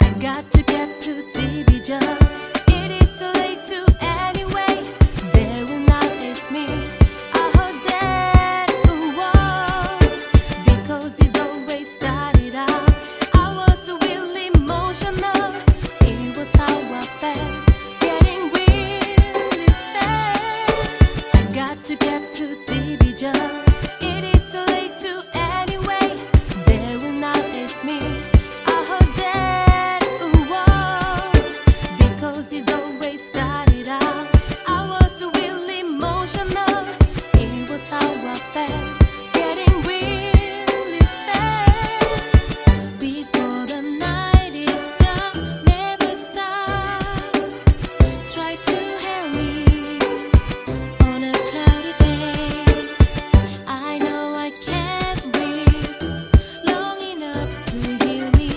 I got to get to Dibija. It is too late to anyway. They will not ask me. I heard that, because it always started out. I was really emotional. It was how I felt, getting really sad. I got to get to Dibija. It is too late to anyway. They will not ask me. I heard that, because it always started out. I was really emotional. It was how I felt, getting really sad. Before the night is done, never stop. Try to help me on a cloudy day. I know I can't breathe long enough to heal me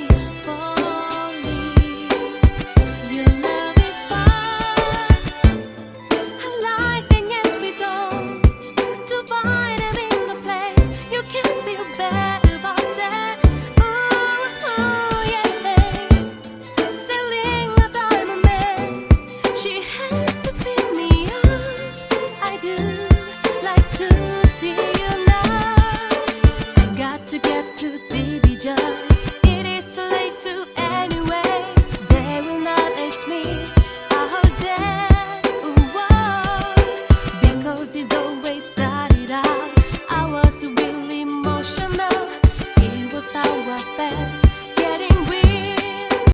falling. Your love is far. I like and yes we go to find him in the place. You can feel bad about that. Ooh, yeah. Selling a diamond man. She has to fill me up. I do like to see you now. I got to get to Dibija. It is too late to